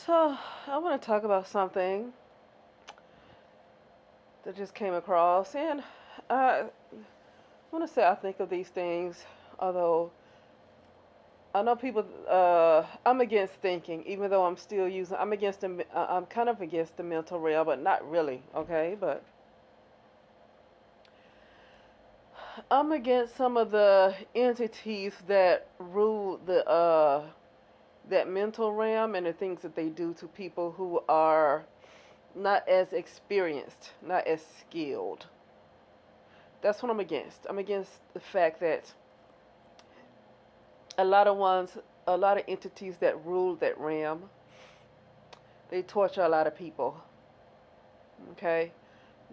So, I want to talk about something that just came across, and I want to say I think of these things, although I know people. I'm against thinking, even though I'm still using. I'm against the. I'm kind of against the mental realm, but not really. Okay, but I'm against some of the entities that rule the that mental realm and the things that they do to people who are not as experienced, not as skilled. That's what I'm against. I'm against the fact that a lot of ones, a lot of entities that rule that realm, they torture a lot of people. Okay,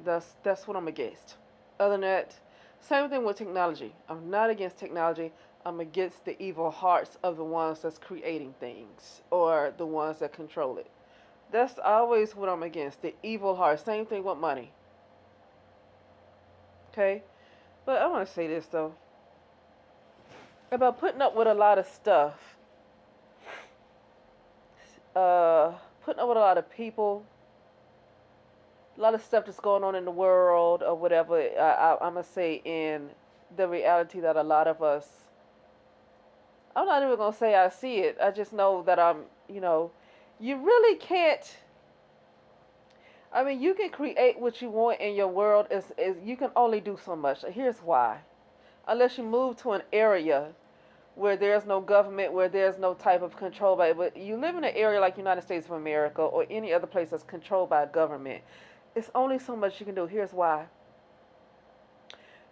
that's what I'm against. Other than that, same thing with technology. I'm not against technology. I'm against the evil hearts of the ones that's creating things or the ones that control it. That's always what I'm against. The evil heart. Same thing with money. Okay, but I want to say this though about putting up with a lot of stuff. Uh, Putting up with a lot of people, a lot of stuff that's going on in the world or whatever. I'm gonna say in the reality that a lot of us. I'm not even gonna say I see it. I just know that I'm. You really can't. I mean, you can create what you want in your world. Is you can only do so much. Here's why. Unless you move to an area where there's no government, where there's no type of control by it. But you live in an area like United States of America or any other place that's controlled by a government, it's only so much you can do. Here's why.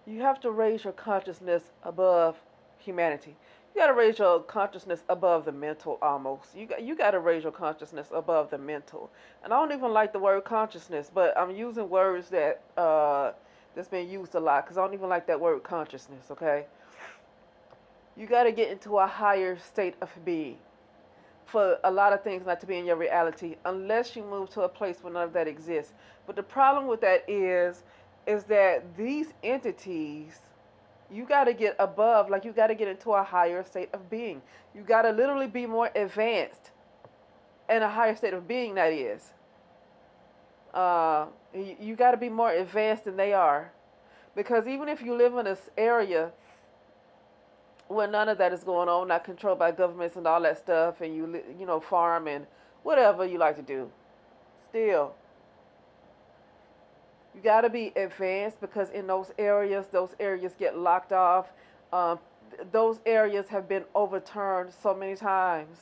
You have to raise your consciousness above humanity. You got to raise your consciousness above the mental almost. You got to raise your consciousness above the mental. And I don't even like the word consciousness, but I'm using words that's been used a lot because I don't even like that word consciousness, okay? You got to get into a higher state of being for a lot of things not to be in your reality unless you move to a place where none of that exists. But the problem with that is that these entities, you got to get above, like you got to get into a higher state of being. You got to literally be more advanced in a higher state of being, that is. You got to be more advanced than they are. Because even if you live in this area where none of that is going on, not controlled by governments and all that stuff, and farm and whatever you like to do, still, you got to be advanced because in those areas get locked off. Um, those areas have been overturned so many times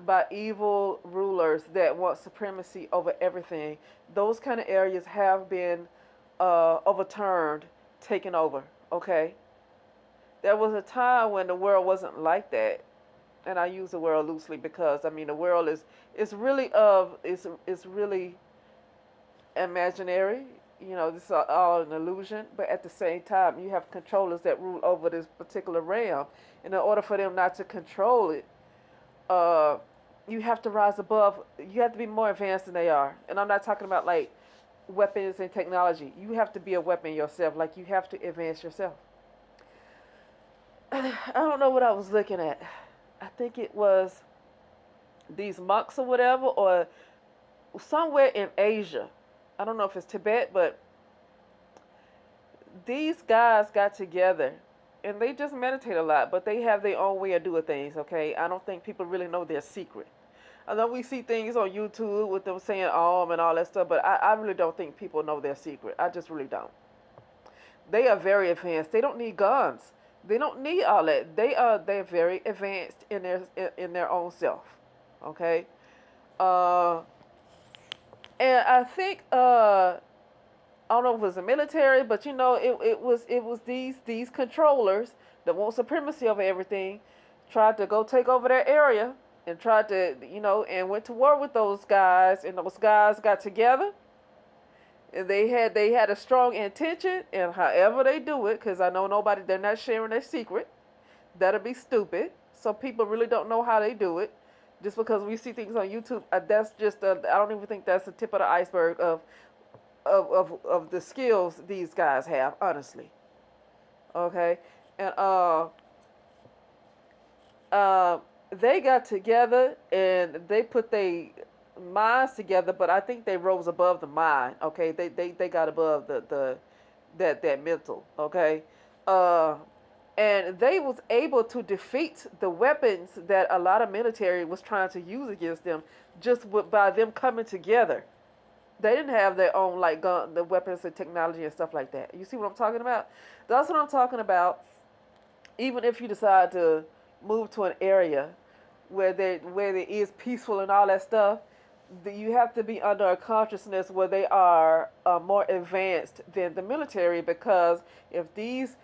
by evil rulers that want supremacy over everything. Those kind of areas have been overturned, taken over. Okay, there was a time when the world wasn't like that, and I use the world loosely because I mean the world is really is really imaginary. This is all an illusion, but at the same time, you have controllers that rule over this particular realm. And in order for them not to control it, uh, you have to rise above. You have to be more advanced than they are. And I'm not talking about like weapons and technology. You have to be a weapon yourself. Like you have to advance yourself. I don't know what I was looking at. I think it was these monks or whatever, or somewhere in Asia. I don't know if it's Tibet, but these guys got together and they just meditate a lot, but they have their own way of doing things, okay? I don't think people really know their secret. I know we see things on YouTube with them saying and all that stuff, but I really don't think people know their secret. I just really don't. They are very advanced. They don't need guns. They don't need all that. They're very advanced in their own self. Okay? Uh and I think I don't know if it was the military, but it was these controllers that want supremacy over everything, tried to go take over their area and tried to and went to war with those guys, and those guys got together and they had a strong intention, and however they do it, because I know nobody, they're not sharing their secret. That'll be stupid. So people really don't know how they do it. Just because we see things on YouTube, that's just I don't even think that's the tip of the iceberg of the skills these guys have, honestly. Okay, and uh, they got together and they put their minds together, but I think they rose above the mind. Okay, they got above the that mental. Okay, uh, and they was able to defeat the weapons that a lot of military was trying to use against them just by them coming together. They didn't have their own like gun, the weapons and technology and stuff like that. You see what I'm talking about? That's what I'm talking about. Even if you decide to move to an area where there is peaceful and all that stuff, you have to be under a consciousness where they are more advanced than the military, because if these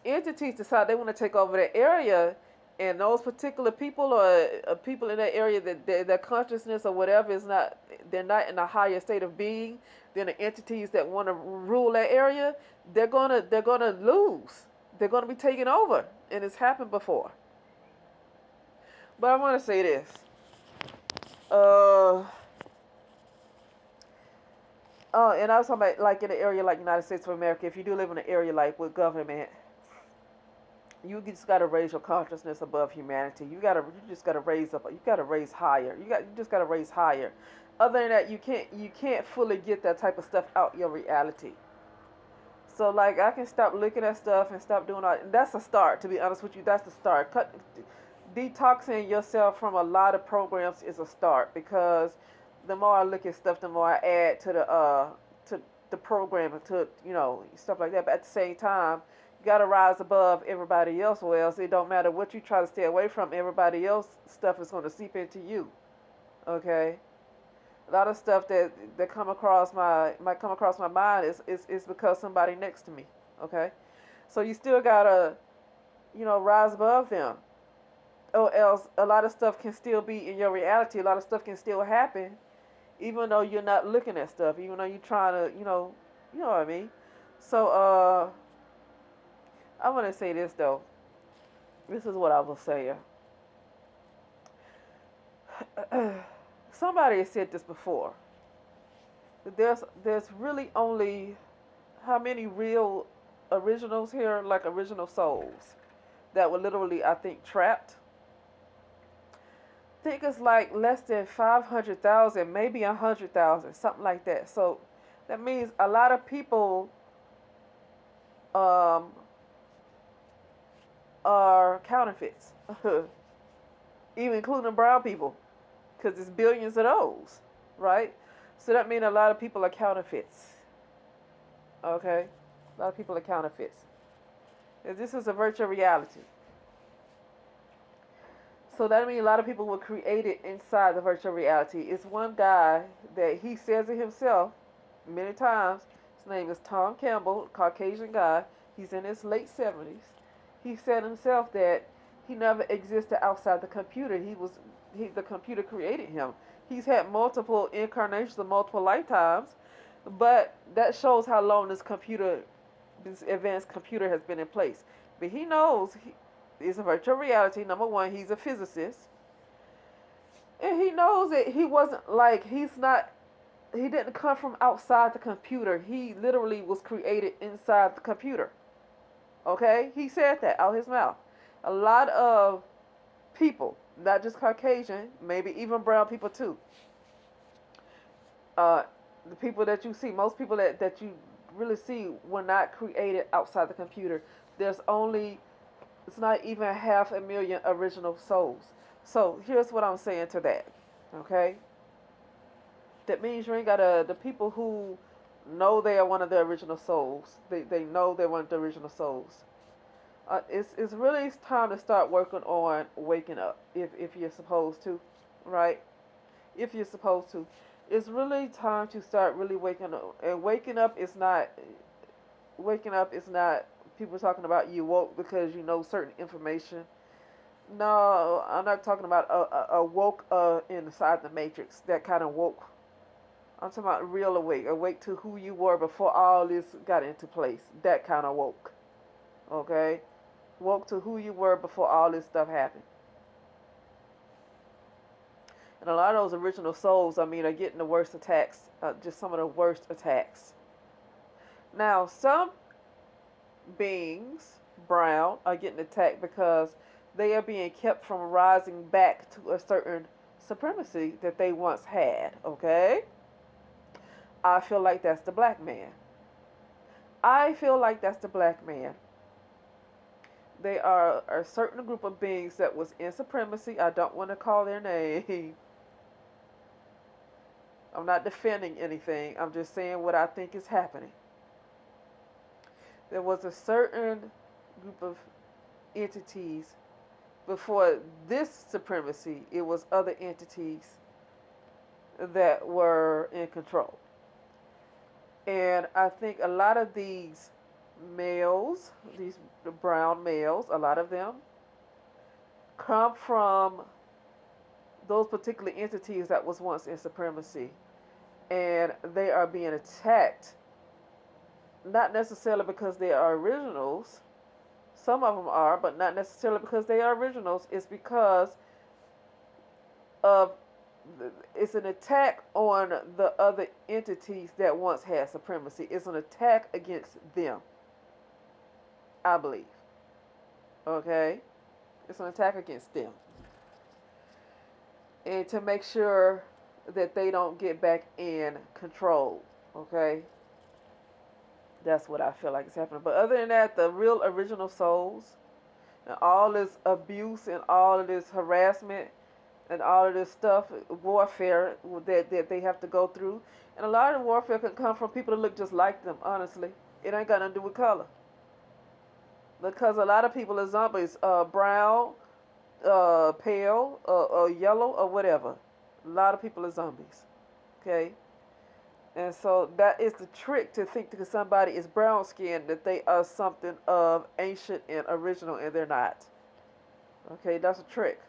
entities decide they want to take over that area, and those particular people or people in that area that their consciousness or whatever is not, they're not in a higher state of being than the entities that want to rule that area, they're gonna lose. They're gonna be taken over, and it's happened before. But I want to say this. Uh, and I was talking about like in an area like United States of America. If you do live in an area like with government, you just gotta raise your consciousness above humanity. You just gotta raise up. You gotta raise higher. You just gotta raise higher. Other than that, you can't fully get that type of stuff out your reality. So like I can stop looking at stuff and stop doing all. That's a start. To be honest with you, that's the start. Detoxing yourself from a lot of programs is a start, because the more I look at stuff, the more I add to the program and to stuff like that. But at the same time, you gotta rise above everybody else, or else it don't matter what you try to stay away from. Everybody else stuff is gonna seep into you. Okay, a lot of stuff that might come across my mind is because somebody next to me. Okay, so you still gotta rise above them, or else a lot of stuff can still be in your reality. A lot of stuff can still happen, even though you're not looking at stuff, even though you're trying to, you know what I mean. So, I want to say this though. This is what I will say. Somebody has said this before. There's really only how many real originals here, like original souls, that were literally, I think, trapped. I think it's like less than 500,000, maybe 100,000, something like that. So that means a lot of people um, are counterfeits, even including brown people, because there's billions of those, right? So that means a lot of people are counterfeits. Okay, a lot of people are counterfeits. And this is a virtual reality. So that means a lot of people were created inside the virtual reality. It's one guy that he says it himself many times. His name is Tom Campbell, Caucasian guy. He's in his late 70s. He said himself that he never existed outside the computer. The computer created him. He's had multiple incarnations of multiple lifetimes, but that shows how long this advanced computer has been in place. But he knows it's a virtual reality. Number one, he's a physicist, and he knows that he wasn't like he's not. He didn't come from outside the computer. He literally was created inside the computer. Okay, he said that out his mouth. A lot of people, not just Caucasian, maybe even brown people too. Uh, the people that you see, most people that you really see were not created outside the computer. There's only, it's not even 500,000 original souls. So here's what I'm saying to that. Okay, that means you ain't gotta, the people who know they are one of the original souls, they know they're one of the original souls. It's really time to start working on waking up, if you're supposed to, right? If you're supposed to, it's really time to start really waking up. And waking up is not people talking about you woke because you know certain information. No, I'm not talking about a woke inside the matrix, that kind of woke. I'm talking about real awake, awake to who you were before all this got into place. That kind of woke. Okay, woke to who you were before all this stuff happened. And a lot of those original souls, I mean, are getting the worst attacks, just some of the worst attacks. Now, some beings, brown, are getting attacked because They are being kept from rising back to a certain supremacy that they once had. Okay? I feel like that's the black man. I feel like that's the black man. They are a certain group of beings that was in supremacy. I don't want to call their name. I'm not defending anything. I'm just saying what I think is happening. There was a certain group of entities before this supremacy. It was other entities that were in control. And I think a lot of these males, these brown males, a lot of them come from those particular entities that was once in supremacy. And they are being attacked, not necessarily because they are originals. Some of them are, but not necessarily because they are originals. It's because of it's an attack on the other entities that once had supremacy. It's an attack against them, I believe. Okay? It's an attack against them. And to make sure that they don't get back in control. Okay? That's what I feel like is happening. But other than that, the real original souls and all this abuse and all of this harassment and all of this stuff, warfare that they have to go through. And a lot of the warfare can come from people that look just like them, honestly. It ain't got nothing to do with color. Because a lot of people are zombies, brown, pale, yellow, or whatever. A lot of people are zombies. Okay? And so that is the trick, to think that somebody is brown skinned that they are something of ancient and original, and they're not. Okay, that's a trick.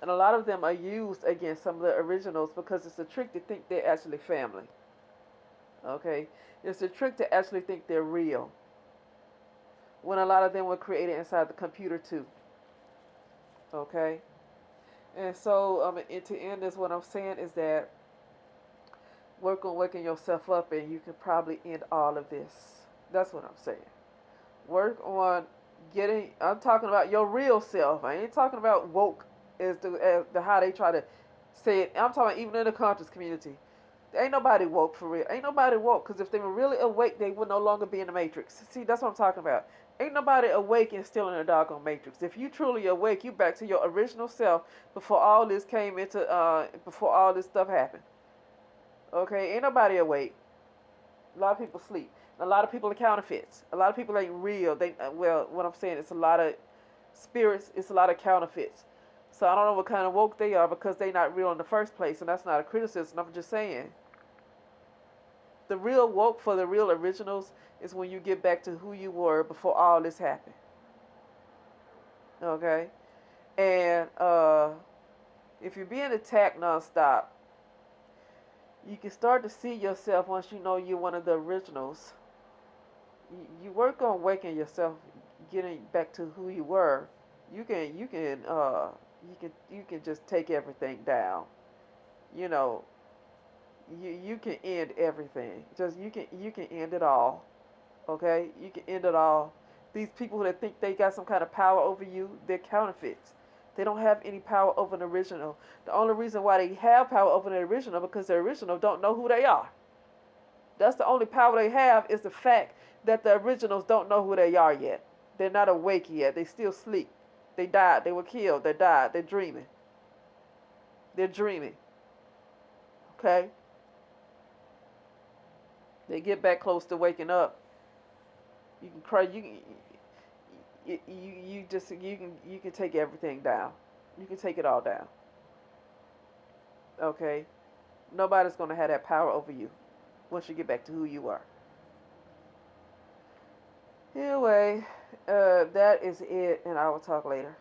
And a lot of them are used against some of the originals because it's a trick to think they're actually family. Okay, it's a trick to actually think they're real, when a lot of them were created inside the computer too. Okay, and so and to end this, what I'm saying is that work on waking yourself up, and you can probably end all of this. That's what I'm saying. Work on getting. I'm talking about your real self. I ain't talking about woke as the how they try to say it. I'm talking about even in the conscious community. Ain't nobody woke for real. Ain't nobody woke, because if they were really awake, they would no longer be in the matrix. See, that's what I'm talking about. Ain't nobody awake and still in the doggone matrix. If you truly awake, you back to your original self before all this came into before all this stuff happened. Okay, ain't nobody awake. A lot of people sleep. A lot of people are counterfeits. A lot of people ain't real. They well, what I'm saying, it's a lot of spirits. It's a lot of counterfeits. So I don't know what kind of woke they are, because they not real in the first place, and that's not a criticism. I'm just saying. The real woke for the real originals is when you get back to who you were before all this happened. Okay? And if you're being attacked nonstop, you can start to see yourself once you know you're one of the originals. You work on waking yourself, getting back to who you were. You can just take everything down. You know, you can end everything. Just you can end it all. Okay? You can end it all. These people that think they got some kind of power over you, they're counterfeits. They don't have any power over an original. The only reason why they have power over the original because the original don't know who they are. That's the only power they have, is the fact that the originals don't know who they are yet. They're not awake yet. They still sleep. They died. They were killed. They died. They're dreaming. They're dreaming. Okay? They get back close to waking up. You can cry. You can take everything down. You can take it all down. Okay? Nobody's gonna have that power over you once you get back to who you are. Anyway, that is it, and I will talk later.